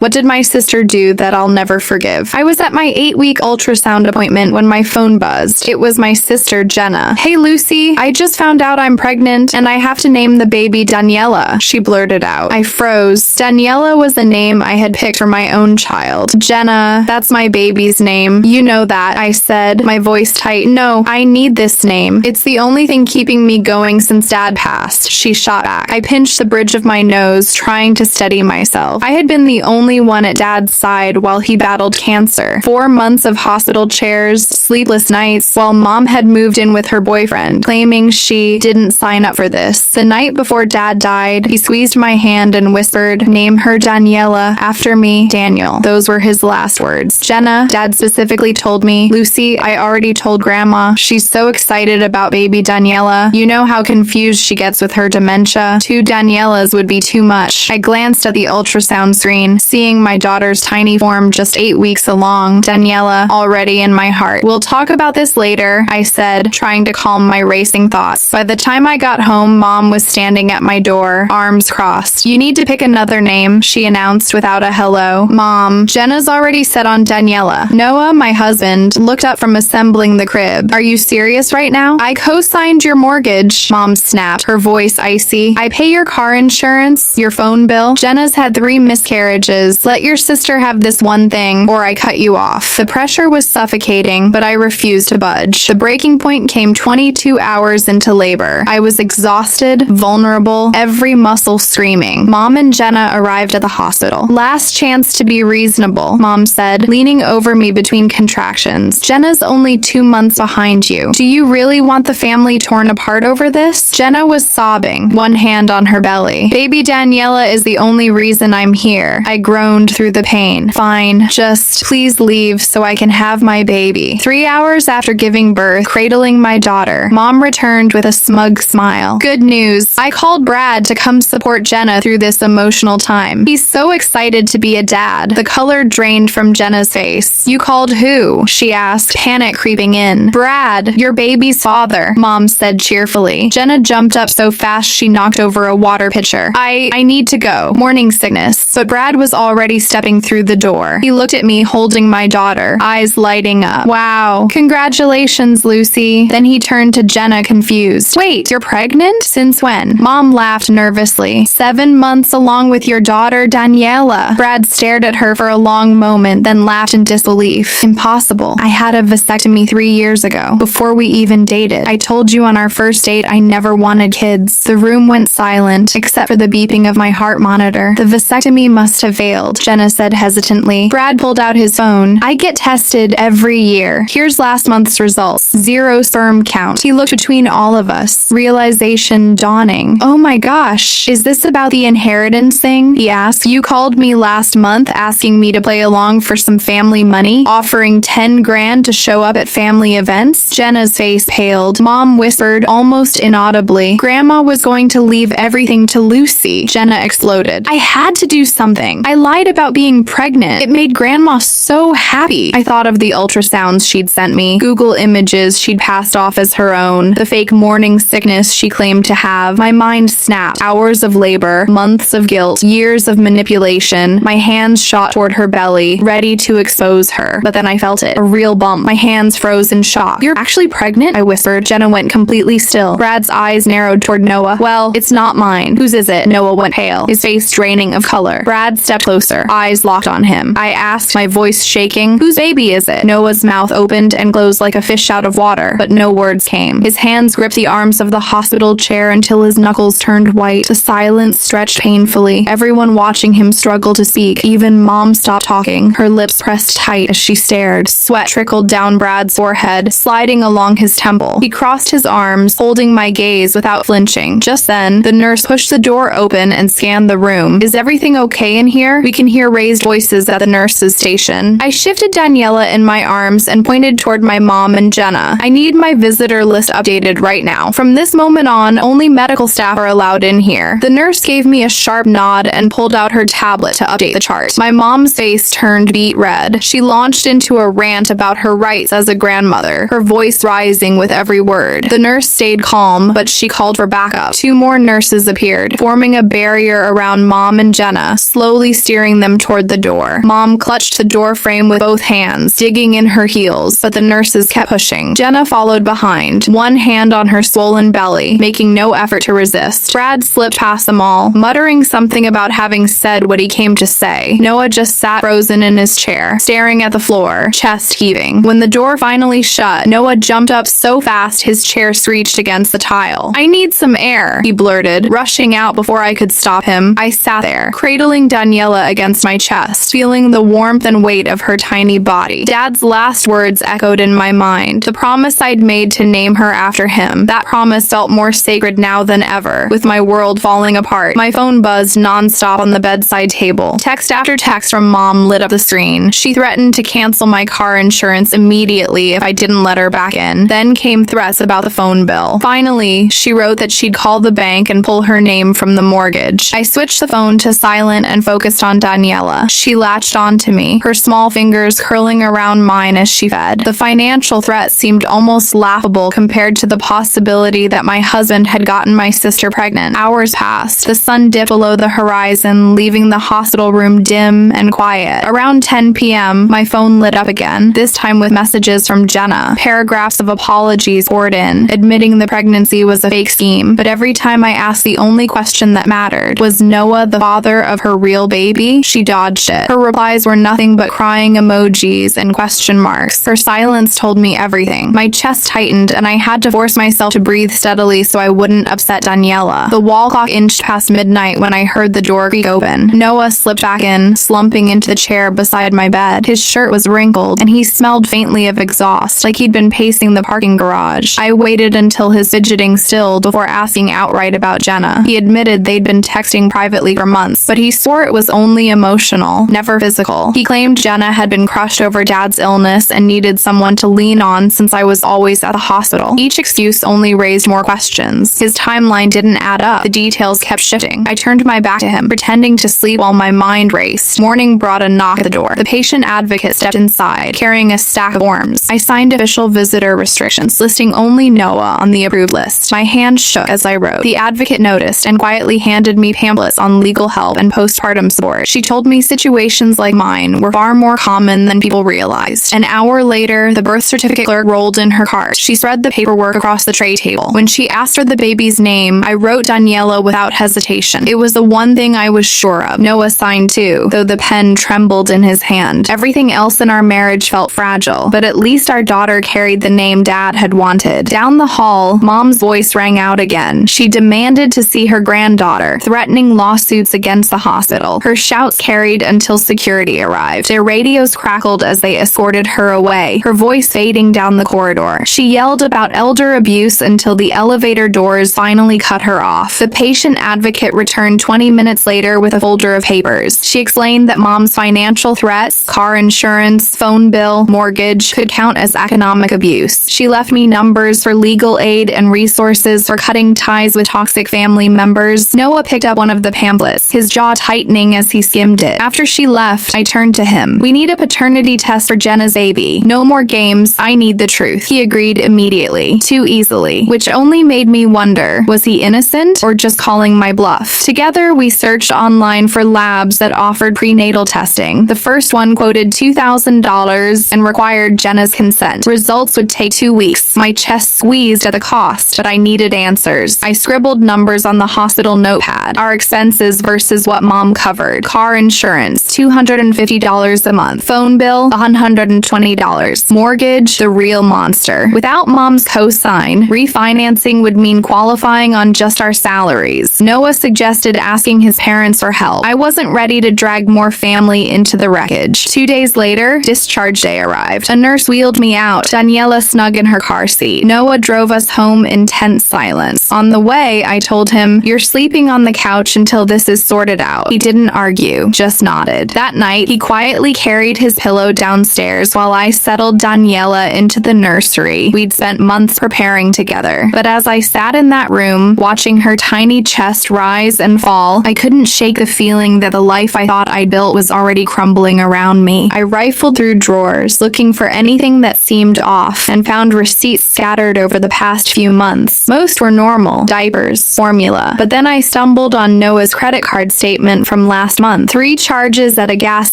What did my sister do that I'll never forgive? I was at my 8-week ultrasound appointment when my phone buzzed. It was my sister, Jenna. "Hey, Lucy, I just found out I'm pregnant and I have to name the baby Daniela," she blurted out. I froze. Daniela was the name I had picked for my own child. "Jenna, that's my baby's name. You know that," I said, my voice tight. "No, I need this name. It's the only thing keeping me going since Dad passed," she shot back. I pinched the bridge of my nose, trying to steady myself. I had been the only one at Dad's side while he battled cancer. 4 months of hospital chairs, sleepless nights, while Mom had moved in with her boyfriend, claiming she didn't sign up for this. The night before Dad died, he squeezed my hand and whispered, "Name her Daniela, after me, Daniel." Those were his last words. "Jenna," Dad specifically told me. "Lucy, I already told Grandma. She's so excited about baby Daniela. You know how confused she gets with her dementia. 2 Danielas would be too much." I glanced at the ultrasound screen, seeing my daughter's tiny form just 8 weeks along. Daniela, already in my heart. "We'll talk about this later," I said, trying to calm my racing thoughts. By the time I got home, Mom was standing at my door, arms crossed. "You need to pick another name," she announced without a hello. "Mom, Jenna's already set on Daniela." Noah, my husband, looked up from assembling the crib. "Are you serious right now?" "I co-signed your mortgage," Mom snapped, her voice icy. "I pay your car insurance, your phone bill. Jenna's had 3 miscarriages. Let your sister have this one thing, or I cut you off." The pressure was suffocating, but I refused to budge. The breaking point came 22 hours into labor. I was exhausted, vulnerable, every muscle screaming. Mom and Jenna arrived at the hospital. "Last chance to be reasonable," Mom said, leaning over me between contractions. "Jenna's only 2 months behind you. Do you really want the family torn apart over this?" Jenna was sobbing, one hand on her belly. "Baby Daniela is the only reason I'm here." I groaned through the pain. "Fine, just please leave so I can have my baby." 3 hours after giving birth, cradling my daughter, Mom returned with a smug smile. "Good news. I called Brad to come support Jenna through this emotional time. He's so excited to be a dad." The color drained from Jenna's face. "You called who?" she asked, panic creeping in. "Brad, your baby's father," Mom said cheerfully. Jenna jumped up so fast she knocked over a water pitcher. I need to go. Morning sickness." But Brad was already stepping through the door. He looked at me holding my daughter, eyes lighting up. "Wow. Congratulations, Lucy." Then he turned to Jenna confused. "Wait, you're pregnant? Since when?" Mom laughed nervously. 7 months along with your daughter, Daniela." Brad stared at her for a long moment, then laughed in disbelief. "Impossible. I had a vasectomy 3 years ago, before we even dated. I told you on our first date I never wanted kids." The room went silent, except for the beeping of my heart monitor. "The vasectomy must have failed," Jenna said hesitantly. Brad pulled out his phone. "I get tested every year. Here's last month's results. 0 sperm count." He looked between all of us, realization dawning. "Oh my gosh, is this about the inheritance thing?" he asked. "You called me last month asking me to play along for some family money, offering 10 grand to show up at family events." Jenna's face paled. Mom whispered, almost inaudibly, "Grandma was going to leave everything to Lucy." Jenna exploded. "I had to do something. I lied about being pregnant. It made Grandma so happy." I thought of the ultrasounds she'd sent me, Google images she'd passed off as her own, the fake morning sickness she claimed to have. My mind snapped. Hours of labor, months of guilt, years of manipulation. My hands shot toward her belly, ready to expose her. But then I felt it. A real bump. My hands froze in shock. "You're actually pregnant?" I whispered. Jenna went completely still. Brad's eyes narrowed toward Noah. "Well, it's not mine." "Whose is it?" Noah went pale, his face draining of color. Brad stepped closer, eyes locked on him. I asked, my voice shaking, "Whose baby is it?" Noah's mouth opened and closed like a fish out of water, but no words came. His hands gripped the arms of the hospital chair until his knuckles turned white. The silence stretched painfully, everyone watching him struggle to speak. Even Mom stopped talking, her lips pressed tight as she stared. Sweat trickled down Brad's forehead, sliding along his temple. He crossed his arms, holding my gaze without flinching. Just then, the nurse pushed the door open and scanned the room. "Is everything okay in here?" We can hear raised voices at the nurse's station. I shifted Daniela in my arms and pointed toward my mom and Jenna. "I need my visitor list updated right now. From this moment on, only medical staff are allowed in here." The nurse gave me a sharp nod and pulled out her tablet to update the chart. My mom's face turned beet red. She launched into a rant about her rights as a grandmother, her voice rising with every word. The nurse stayed calm, but she called for backup. 2 more nurses appeared, forming a barrier around Mom and Jenna, slowly steering steering them toward the door. Mom clutched the door frame with both hands, digging in her heels, but the nurses kept pushing. Jenna followed behind, one hand on her swollen belly, making no effort to resist. Brad slipped past them all, muttering something about having said what he came to say. Noah just sat frozen in his chair, staring at the floor, chest heaving. When the door finally shut, Noah jumped up so fast his chair screeched against the tile. "I need some air," he blurted, rushing out before I could stop him. I sat there, cradling Daniela against my chest, feeling the warmth and weight of her tiny body. Dad's last words echoed in my mind, the promise I'd made to name her after him. That promise felt more sacred now than ever. With my world falling apart, my phone buzzed nonstop on the bedside table. Text after text from Mom lit up the screen. She threatened to cancel my car insurance immediately if I didn't let her back in. Then came threats about the phone bill. Finally, she wrote that she'd call the bank and pull her name from the mortgage. I switched the phone to silent and focused on Daniela. She latched onto me, her small fingers curling around mine as she fed. The financial threat seemed almost laughable compared to the possibility that my husband had gotten my sister pregnant. Hours passed. The sun dipped below the horizon, leaving the hospital room dim and quiet. Around 10 p.m., my phone lit up again, this time with messages from Jenna. Paragraphs of apologies poured in, admitting the pregnancy was a fake scheme. But every time I asked the only question that mattered, was Noah the father of her real baby? She dodged it. Her replies were nothing but crying emojis and question marks. Her silence told me everything. My chest tightened, and I had to force myself to breathe steadily so I wouldn't upset Daniela. The wall clock inched past midnight when I heard the door creak open. Noah slipped back in, slumping into the chair beside my bed. His shirt was wrinkled, and he smelled faintly of exhaust, like he'd been pacing the parking garage. I waited until his fidgeting stilled before asking outright about Jenna. He admitted they'd been texting privately for months, but he swore it was only emotional, never physical. He claimed Jenna had been crushed over Dad's illness and needed someone to lean on since I was always at the hospital. Each excuse only raised more questions. His timeline didn't add up. The details kept shifting. I turned my back to him, pretending to sleep while my mind raced. Morning brought a knock at the door. The patient advocate stepped inside, carrying a stack of forms. I signed official visitor restrictions, listing only Noah on the approved list. My hand shook as I wrote. The advocate noticed and quietly handed me pamphlets on legal help and postpartum support. She told me situations like mine were far more common than people realized. An hour later, the birth certificate clerk rolled in her cart. She spread the paperwork across the tray table. When she asked for the baby's name, I wrote Daniela without hesitation. It was the one thing I was sure of. Noah signed too, though the pen trembled in his hand. Everything else in our marriage felt fragile, but at least our daughter carried the name Dad had wanted. Down the hall, Mom's voice rang out again. She demanded to see her granddaughter, threatening lawsuits against the hospital. Her shouts carried until security arrived. Their radios crackled as they escorted her away, her voice fading down the corridor. She yelled about elder abuse until the elevator doors finally cut her off. The patient advocate returned 20 minutes later with a folder of papers. She explained that Mom's financial threats, car insurance, phone bill, mortgage, could count as economic abuse. She left me numbers for legal aid and resources for cutting ties with toxic family members. Noah picked up one of the pamphlets, his jaw tightening as he skimmed it. After she left, I turned to him. "We need a paternity test for Jenna's baby. No more games. I need the truth." He agreed immediately, too easily, which only made me wonder, was he innocent or just calling my bluff? Together, we searched online for labs that offered prenatal testing. The first one quoted $2,000 and required Jenna's consent. Results would take 2 weeks. My chest squeezed at the cost, but I needed answers. I scribbled numbers on the hospital notepad. Our expenses versus what Mom covered. Car insurance, $250 a month. Phone bill, $120. Mortgage, the real monster. Without Mom's cosign, refinancing would mean qualifying on just our salaries. Noah suggested asking his parents for help. I wasn't ready to drag more family into the wreckage. 2 days later, discharge day arrived. A nurse wheeled me out, Daniela snug in her car seat. Noah drove us home in tense silence. On the way, I told him, "You're sleeping on the couch until this is sorted out." He didn't argue, just nodded. That night, he quietly carried his pillow downstairs while I settled Daniela into the nursery we'd spent months preparing together. But as I sat in that room, watching her tiny chest rise and fall, I couldn't shake the feeling that the life I thought I'd built was already crumbling around me. I rifled through drawers, looking for anything that seemed off, and found receipts scattered over the past few months. Most were normal, diapers, formula. But then I stumbled on Noah's credit card statement from last next month. 3 charges at a gas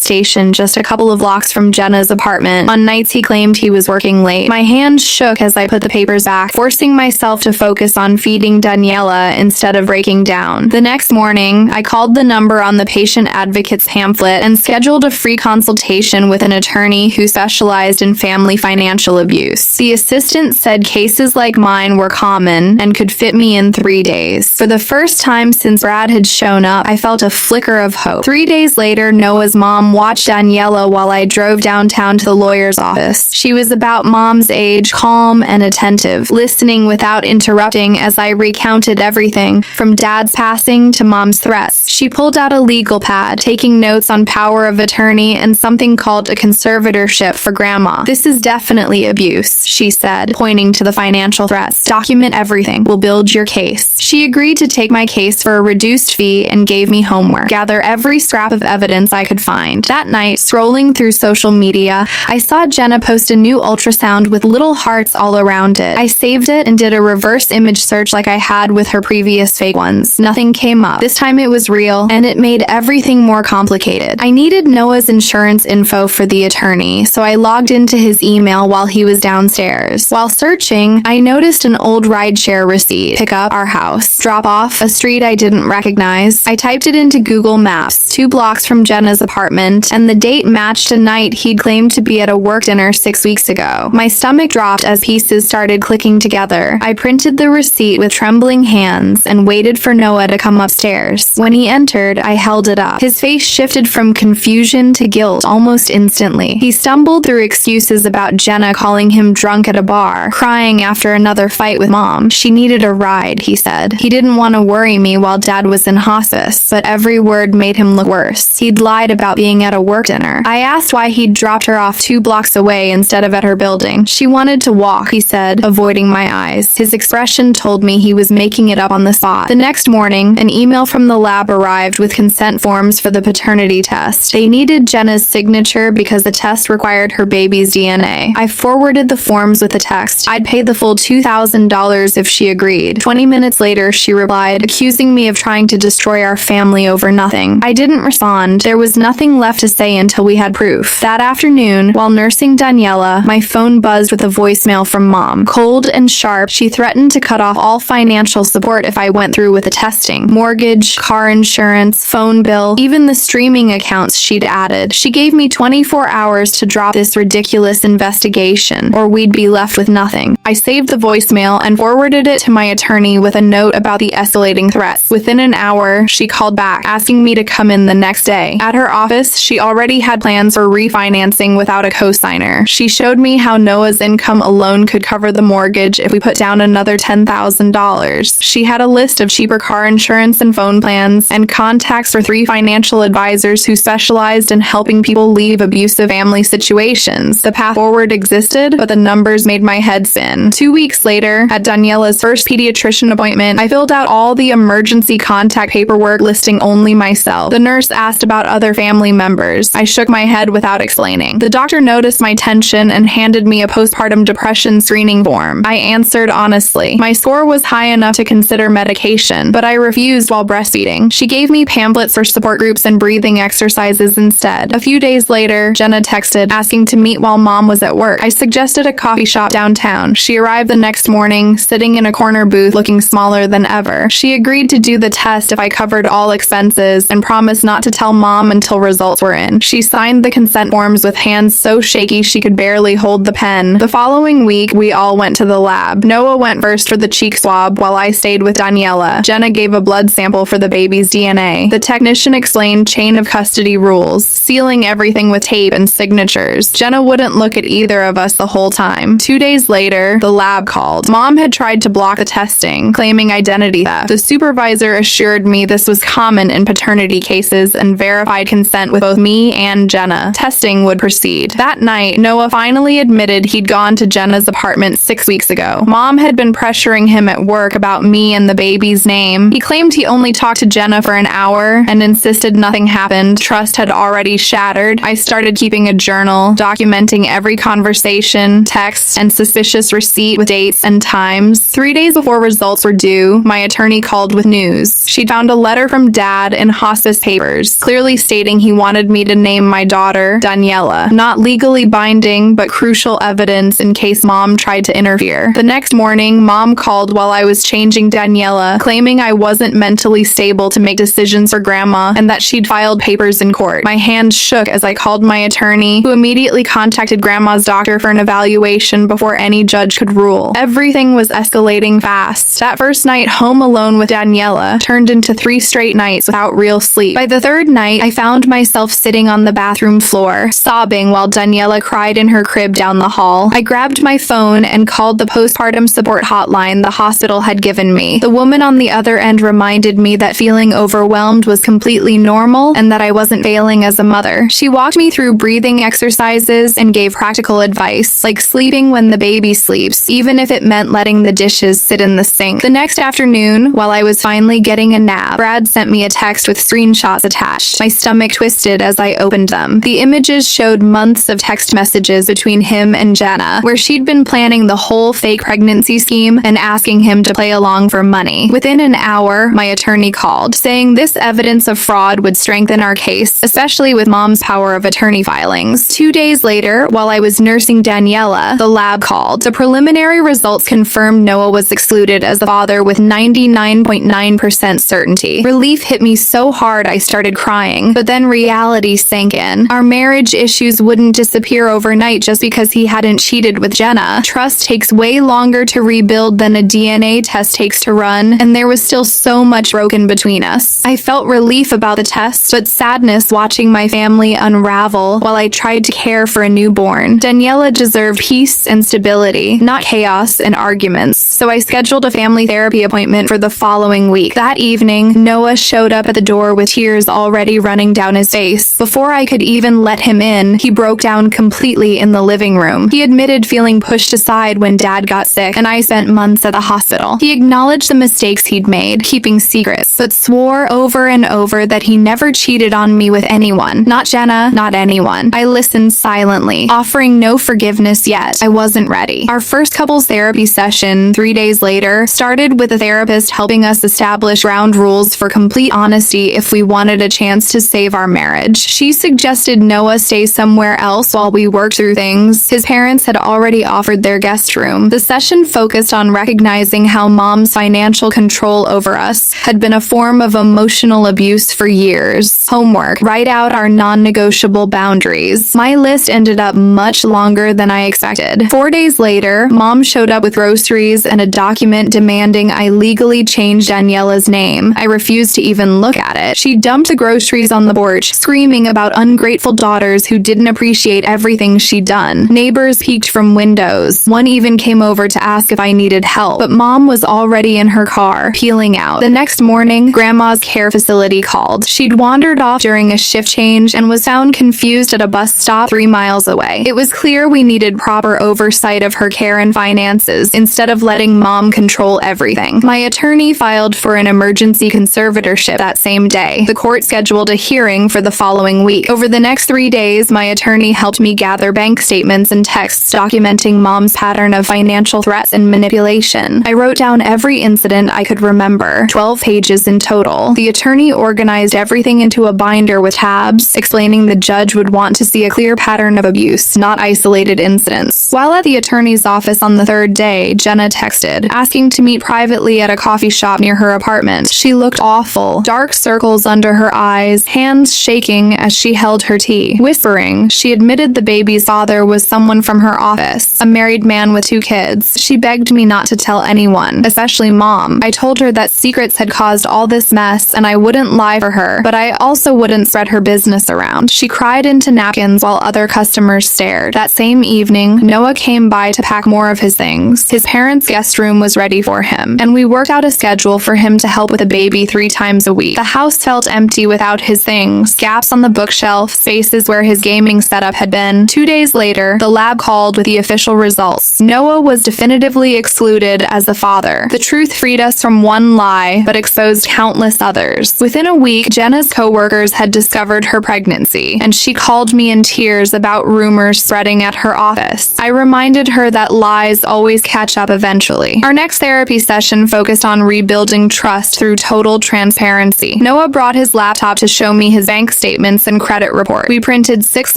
station just a couple of blocks from Jenna's apartment. On nights he claimed he was working late. My hands shook as I put the papers back, forcing myself to focus on feeding Daniela instead of breaking down. The next morning, I called the number on the patient advocate's pamphlet and scheduled a free consultation with an attorney who specialized in family financial abuse. The assistant said cases like mine were common and could fit me in 3 days. For the first time since Brad had shown up, I felt a flicker of hope. 3 days later, Noah's mom watched Daniela while I drove downtown to the lawyer's office. She was about mom's age, calm and attentive, listening without interrupting as I recounted everything, from dad's passing to mom's threats. She pulled out a legal pad, taking notes on power of attorney and something called a conservatorship for grandma. "This is definitely abuse," she said, pointing to the financial threats. "Document everything. We'll build your case." She agreed to take my case for a reduced fee and gave me homework. Gather every scrap of evidence I could find. That night, scrolling through social media, I saw Jenna post a new ultrasound with little hearts all around it. I saved it and did a reverse image search like I had with her previous fake ones. Nothing came up. This time it was real, and it made everything more complicated. I needed Noah's insurance info for the attorney, so I logged into his email while he was downstairs. While searching, I noticed an old rideshare receipt. Pick up, our house. Drop off, a street I didn't recognize. I typed it into Google Maps, 2 blocks from Jenna's apartment, and the date matched a night he'd claimed to be at a work dinner 6 weeks ago. My stomach dropped as pieces started clicking together. I printed the receipt with trembling hands and waited for Noah to come upstairs. When he entered, I held it up. His face shifted from confusion to guilt almost instantly. He stumbled through excuses about Jenna calling him drunk at a bar, crying after another fight with mom. She needed a ride, he said. He didn't want to worry me while dad was in hospice, but every word made him look worse. He'd lied about being at a work dinner. I asked why he'd dropped her off 2 blocks away instead of at her building. She wanted to walk, he said, avoiding my eyes. His expression told me he was making it up on the spot. The next morning, an email from the lab arrived with consent forms for the paternity test. They needed Jenna's signature because the test required her baby's DNA. I forwarded the forms with a text. I'd pay the full $2,000 if she agreed. 20 minutes later, she replied, accusing me of trying to destroy our family over nothing. I didn't respond. There was nothing left to say until we had proof. That afternoon, while nursing Daniela, my phone buzzed with a voicemail from mom. Cold and sharp, she threatened to cut off all financial support if I went through with the testing. Mortgage, car insurance, phone bill, even the streaming accounts she'd added. She gave me 24 hours to drop this ridiculous investigation, or we'd be left with nothing. I saved the voicemail and forwarded it to my attorney with a note about the escalating threats. Within an hour, she called back, asking me to come in the next day. At her office, she already had plans for refinancing without a co-signer. She showed me how Noah's income alone could cover the mortgage if we put down another $10,000. She had a list of cheaper car insurance and phone plans, and contacts for 3 financial advisors who specialized in helping people leave abusive family situations. The path forward existed, but the numbers made my head spin. 2 weeks later, at Daniela's first pediatrician appointment, I filled out all the emergency contact paperwork listing only myself. The nurse asked about other family members. I shook my head without explaining. The doctor noticed my tension and handed me a postpartum depression screening form. I answered honestly. My score was high enough to consider medication, but I refused while breastfeeding. She gave me pamphlets for support groups and breathing exercises instead. A few days later, Jenna texted, asking to meet while mom was at work. I suggested a coffee shop downtown. She arrived the next morning, sitting in a corner booth looking smaller than ever. She agreed to do the test if I covered all expenses and promised not to tell mom until results were in. She signed the consent forms with hands so shaky she could barely hold the pen. The following week, we all went to the lab. Noah went first for the cheek swab while I stayed with Daniela. Jenna gave a blood sample for the baby's DNA. The technician explained chain of custody rules, sealing everything with tape and signatures. Jenna wouldn't look at either of us the whole time. 2 days later, the lab called. Mom had tried to block the testing, claiming identity theft. The supervisor assured me this was common in paternity cases and verified consent with both me and Jenna. Testing would proceed. That night, Noah finally admitted he'd gone to Jenna's apartment 6 weeks ago. Mom had been pressuring him at work about me and the baby's name. He claimed he only talked to Jenna for an hour and insisted nothing happened. Trust had already shattered. I started keeping a journal, documenting every conversation, text, and suspicious receipt with dates and times. 3 days before results were due, my attorney called with news. She'd found a letter from Dad in hospice his papers, clearly stating he wanted me to name my daughter Daniela. Not legally binding, but crucial evidence in case Mom tried to interfere. The next morning, Mom called while I was changing Daniela, claiming I wasn't mentally stable to make decisions for Grandma and that she'd filed papers in court. My hands shook as I called my attorney, who immediately contacted Grandma's doctor for an evaluation before any judge could rule. Everything was escalating fast. That first night home alone with Daniela turned into 3 straight nights without real sleep. By the third night, I found myself sitting on the bathroom floor, sobbing while Daniela cried in her crib down the hall. I grabbed my phone and called the postpartum support hotline the hospital had given me. The woman on the other end reminded me that feeling overwhelmed was completely normal and that I wasn't failing as a mother. She walked me through breathing exercises and gave practical advice, like sleeping when the baby sleeps, even if it meant letting the dishes sit in the sink. The next afternoon, while I was finally getting a nap, Brad sent me a text with screenshots attached. My stomach twisted as I opened them. The images showed months of text messages between him and Jenna, where she'd been planning the whole fake pregnancy scheme and asking him to play along for money. Within an hour, my attorney called, saying this evidence of fraud would strengthen our case, especially with Mom's power of attorney filings. 2 days later, while I was nursing Daniela, the lab called. The preliminary results confirmed Noah was excluded as the father with 99.9% certainty. Relief hit me so hard I started crying, but then reality sank in. Our marriage issues wouldn't disappear overnight just because he hadn't cheated with Jenna. Trust takes way longer to rebuild than a DNA test takes to run, and there was still so much broken between us. I felt relief about the test, but sadness watching my family unravel while I tried to care for a newborn. Daniela deserved peace and stability, not chaos and arguments, so I scheduled a family therapy appointment for the following week. That evening, Noah showed up at the door with tears already running down his face. Before I could even let him in, he broke down completely in the living room. He admitted feeling pushed aside when Dad got sick, and I spent months at the hospital. He acknowledged the mistakes he'd made, keeping secrets, but swore over and over that he never cheated on me with anyone. Not Jenna, not anyone. I listened silently, offering no forgiveness yet. I wasn't ready. Our first couples therapy session, 3 days later, started with a therapist helping us establish ground rules for complete honesty if we wanted a chance to save our marriage. She suggested Noah stay somewhere else while we worked through things. His parents had already offered their guest room. The session focused on recognizing how Mom's financial control over us had been a form of emotional abuse for years. Homework: write out our non-negotiable boundaries. My list ended up much longer than I expected. 4 days later, Mom showed up with groceries and a document demanding I legally change Daniela's name. I refused to even look at it. She dumped the groceries on the porch, screaming about ungrateful daughters who didn't appreciate everything she'd done. Neighbors peeked from windows. One even came over to ask if I needed help, but Mom was already in her car, peeling out. The next morning, Grandma's care facility called. She'd wandered off during a shift change and was found confused at a bus stop 3 miles away. It was clear we needed proper oversight of her care and finances instead of letting Mom control everything. My attorney filed for an emergency conservatorship that same day. The court scheduled a hearing for the following week. Over the next 3 days, my attorney helped me gather bank statements and texts documenting Mom's pattern of financial threats and manipulation. I wrote down every incident I could remember, 12 pages in total. The attorney organized everything into a binder with tabs, explaining the judge would want to see a clear pattern of abuse, not isolated incidents. While at the attorney's office on the third day, Jenna texted, asking to meet privately at a coffee shop near her apartment. She looked awful, dark circles under her eyes, hands shaking as she held her tea. Whispering, she admitted the baby's father was someone from her office, a married man with 2 kids. She begged me not to tell anyone, especially Mom. I told her that secrets had caused all this mess and I wouldn't lie for her, but I also wouldn't spread her business around. She cried into napkins while other customers stared. That same evening, Noah came by to pack more of his things. His parents' guest room was ready for him, and we worked out a schedule for him to help with the baby 3 times a week. The house felt empty without his things, gaps on the bookshelf, spaces where his gaming setup had been. 2 days later, the lab called with the official results. Noah was definitively excluded as the father. The truth freed us from one lie, but exposed countless others. Within a week, Jenna's coworkers had discovered her pregnancy, and she called me in tears about rumors spreading at her office. I reminded her that lies always catch up eventually. Our next therapy session focused on rebuilding trust through total transparency. Noah brought his laptop to show me his bank statements and credit report. We printed 6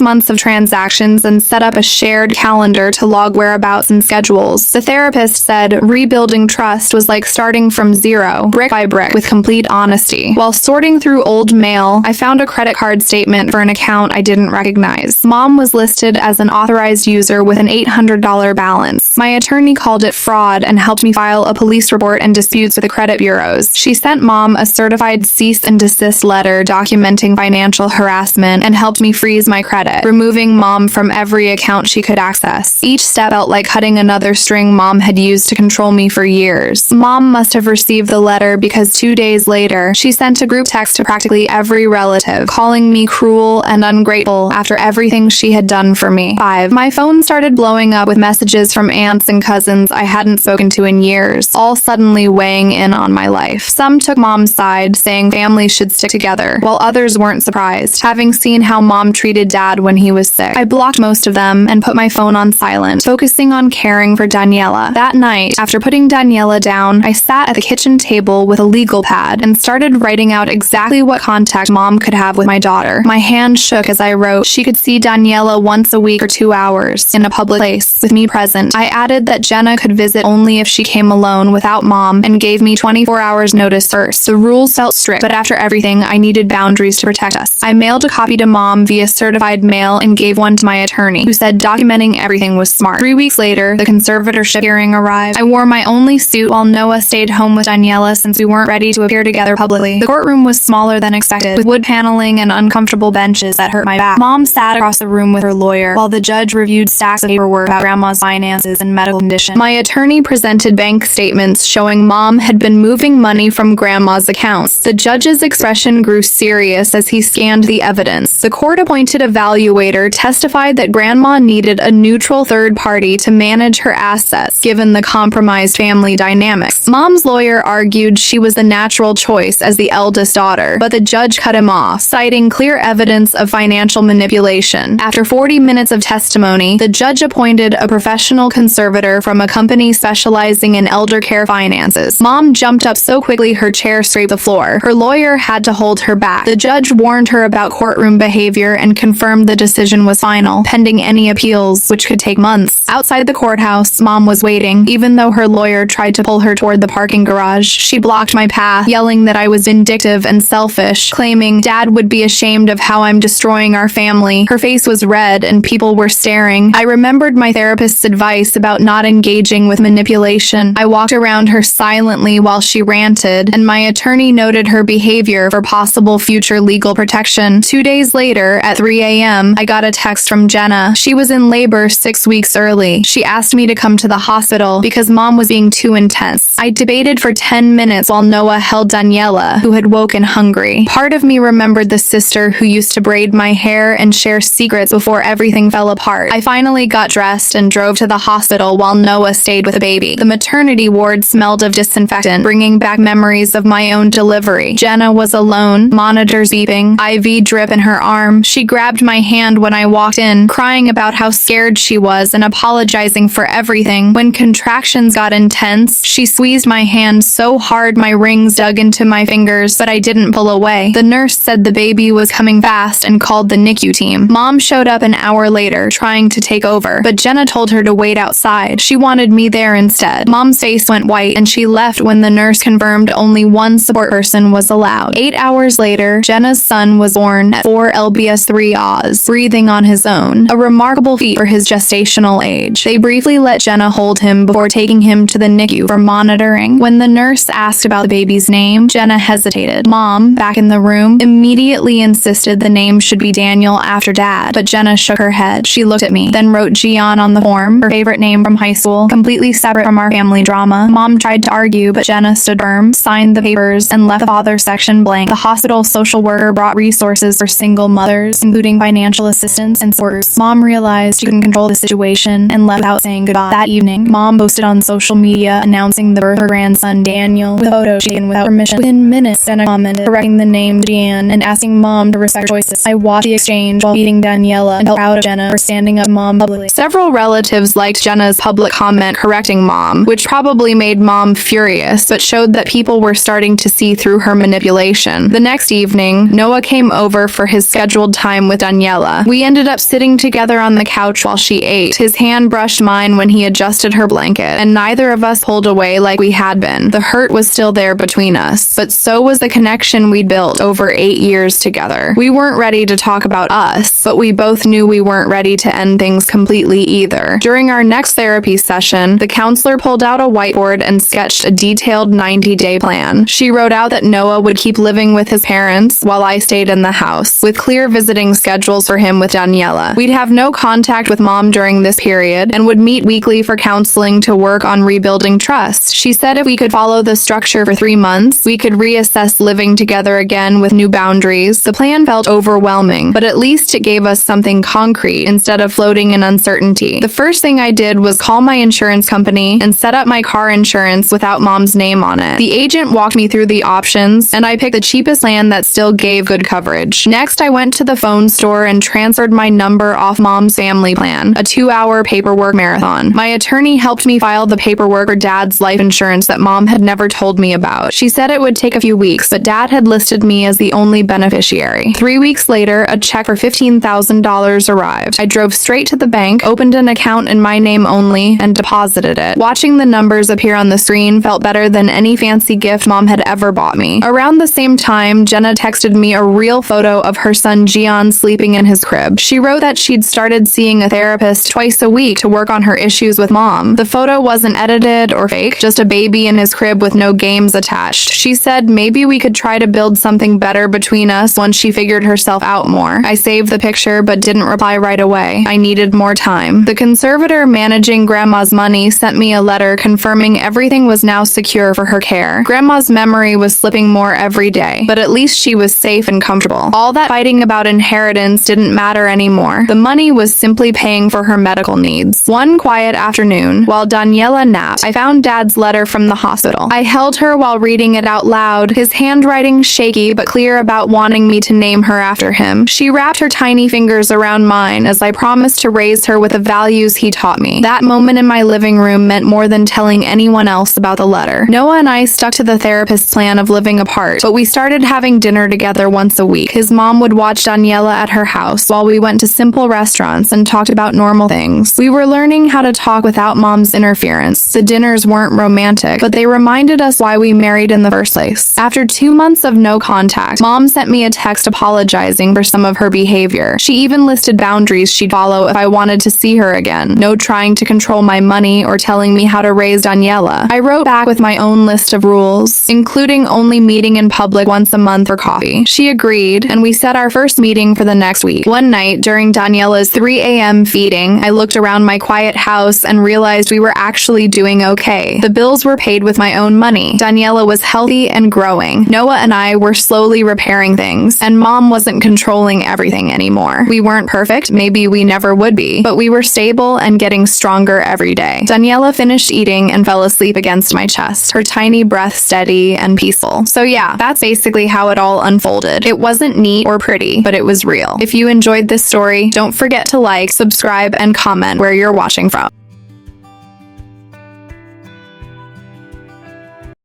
months of transactions and set up a shared calendar to log whereabouts and schedules. The therapist said rebuilding trust was like starting from zero, brick by brick, with complete honesty. While sorting through old mail, I found a credit card statement for an account I didn't recognize. Mom was listed as an authorized user with an $800 balance. My attorney called it fraud and helped me file a police report and disputes with the credit bureaus. She sent Mom a certified cease and desist letter documenting financial harassment and helped me freeze my credit, removing Mom from every account she could access. Each step felt like cutting another string Mom had used to control me for years. Mom must have received the letter because 2 days later, she sent a group text to practically every relative, calling me cruel and ungrateful after everything she had done for me. 5. My phone started blowing up with messages from aunts and cousins I hadn't spoken to in years, all suddenly weighing in on my life. Some took Mom's side, saying families should stick together, while others weren't surprised, having seen how Mom treated Dad when he was sick. I blocked most of them and put my phone on silent, focusing on caring for Daniela. That night, after putting Daniela down, I sat at the kitchen table with a legal pad and started writing out exactly what contact Mom could have with my daughter. My hand shook as I wrote she could see Daniela once a week for 2 hours in a public place with me present. I added that Jenna could visit only if she came alone without Mom and gave me 24 hours notice first. The rules felt strict, but after everything, I needed boundaries to protect us. I mailed a copy to Mom via certified mail and gave one to my attorney, who said documenting everything was smart. 3 weeks later, the conservatorship hearing arrived. I wore my only suit while Noah stayed home with Daniela since we weren't ready to appear together publicly. The courtroom was smaller than expected, with wood paneling and uncomfortable benches that hurt my back. Mom sat across the room with her lawyer, while the judge reviewed stacks of paperwork about Grandma's finances and medical condition. My attorney presented bank statements showing Mom had been moving money from Grandma's accounts. The judge's expression grew serious as he scanned the evidence. The court-appointed evaluator testified that Grandma needed a neutral third party to manage her assets, given the compromised family dynamics. Mom's lawyer argued she was the natural choice as the eldest daughter, but the judge cut him off, citing clear evidence of financial manipulation. After 40 minutes of testimony, the judge appointed a professional conservator from a company specializing in elder care finances. Mom jumped up so quickly her chair scraped the floor. Her lawyer had to hold her back. The judge warned her about courtroom behavior and confirmed the decision was final, pending any appeals, which could take months. Outside the courthouse, Mom was waiting. Even though her lawyer tried to pull her toward the parking garage, she blocked my path, yelling that I was vindictive and selfish, claiming Dad would be ashamed of how I'm destroying our family. Her face was red and people were staring. I remembered my therapist's advice about not engaging with manipulation. I walked around her silently while she ranted, and my attorney noted her behavior for possible future legal protection. 2 days later, at 3 a.m., I got a text from Jenna. She was in labor 6 weeks early. She asked me to come to the hospital because Mom was being too intense. I debated for 10 minutes while Noah held Daniela, who had woken hungry. Part of me remembered the sister who used to braid my hair and share secrets before everything fell apart. I finally got dressed and drove to the hospital while Noah stayed with the baby. The maternity ward smelled of disinfectant, bringing back memories of my own delivery. Jenna was alone, monitors beeping, IV drip in her arm. She grabbed my hand when I walked in, crying about how scared she was and apologizing for everything. When contractions got intense, she squeezed my hand so hard my rings dug into my fingers, but I didn't pull away. The nurse said the baby was coming fast and called the NICU team. Mom showed up an hour later, trying to take over, but Jenna told her to wait outside. She wanted me there instead. Mom's face went white and she left when the nurse confirmed only one support person was allowed. 8 hours later, Jenna's son was born at 4 lbs 3 Oz, breathing on his own, a remarkable feat for his gestational age. They briefly let Jenna hold him before taking him to the NICU for monitoring. When the nurse asked about the baby's name, Jenna hesitated. Mom, back in the room, immediately insisted the name should be Daniel after Dad, but Jenna shook her head. She looked at me, then wrote Gian on the form, her favorite name from high school, completely separate from our family drama. Mom tried to argue, but Jenna stood firm, signed the papers, and left the father section blank. The hospital social worker brought resources for single mothers, including financial assistance and supporters. Mom realized she couldn't control the situation and left without saying goodbye. That evening, Mom posted on social media announcing the birth of her grandson Daniel, with a photo she taken without permission. Within minutes, Jenna commented, correcting the name to Deanne and asking Mom to respect her choices. I watched the exchange while feeding Daniela and felt proud of Jenna for standing up to Mom publicly. Several relatives liked Jenna's public comment correcting Mom, which probably made Mom furious, but showed that people were starting to see through her manipulation. conversation. The next evening, Noah came over for his scheduled time with Daniela. We ended up sitting together on the couch while she ate. His hand brushed mine when he adjusted her blanket, and neither of us pulled away like we had been. The hurt was still there between us, but so was the connection we'd built over 8 years together. We weren't ready to talk about us, but we both knew we weren't ready to end things completely either. During our next therapy session, the counselor pulled out a whiteboard and sketched a detailed 90-day plan. She wrote out that Noah would keep living with his parents while I stayed in the house, with clear visiting schedules for him with Daniela. We'd have no contact with mom during this period and would meet weekly for counseling to work on rebuilding trust. She said if we could follow the structure for 3 months, we could reassess living together again with new boundaries. The plan felt overwhelming, but at least it gave us something concrete instead of floating in uncertainty. The first thing I did was call my insurance company and set up my car insurance without mom's name on it. The agent walked me through the options, and I picked the cheapest plan that still gave good coverage. Next, I went to the phone store and transferred my number off mom's family plan, a 2-hour paperwork marathon. My attorney helped me file the paperwork for dad's life insurance that mom had never told me about. She said it would take a few weeks, but dad had listed me as the only beneficiary. 3 weeks later, a check for $15,000 arrived. I drove straight to the bank, opened an account in my name only, and deposited it. Watching the numbers appear on the screen felt better than any fancy gift mom had ever bought me. Around the same time, Jenna texted me a real photo of her son Gian sleeping in his crib. She wrote that she'd started seeing a therapist twice a week to work on her issues with mom. The photo wasn't edited or fake, just a baby in his crib with no games attached. She said maybe we could try to build something better between us once she figured herself out more. I saved the picture but didn't reply right away. I needed more time. The conservator managing Grandma's money sent me a letter confirming everything was now secure for her care. Grandma's memory was slipping more every day, but at least she was safe and comfortable. All that fighting about inheritance didn't matter anymore. The money was simply paying for her medical needs. One quiet afternoon, while Daniela napped, I found Dad's letter from the hospital. I held her while reading it out loud, his handwriting shaky but clear about wanting me to name her after him. She wrapped her tiny fingers around mine as I promised to raise her with the values he taught me. That moment in my living room meant more than telling anyone else about the letter. Noah and I stuck to the therapist's plan of living apart, but we started having dinner together once a week. His mom would watch Daniela at her house while we went to simple restaurants and talked about normal things. We were learning how to talk without mom's interference. The dinners weren't romantic, but they reminded us why we married in the first place. After 2 months of no contact, mom sent me a text apologizing for some of her behavior. She even listed boundaries she'd follow if I wanted to see her again. No trying to control my money or telling me how to raise Daniela. I wrote back with my own list of rules, including only meeting in public once a month for coffee. She agreed, and we set our first meeting for the next week. One night, during Daniela's 3 a.m. feeding, I looked around my quiet house and realized we were actually doing okay. The bills were paid with my own money. Daniela was healthy and growing. Noah and I were slowly repairing things, and mom wasn't controlling everything anymore. We weren't perfect, maybe we never would be, but we were stable and getting stronger every day. Daniela finished eating and fell asleep against my chest, her tiny breath steady and peaceful. So yeah, that's basically how it all unfolded. It wasn't neat or pretty, but it was real. If you enjoyed this story, don't forget to like, subscribe, and comment where you're watching from.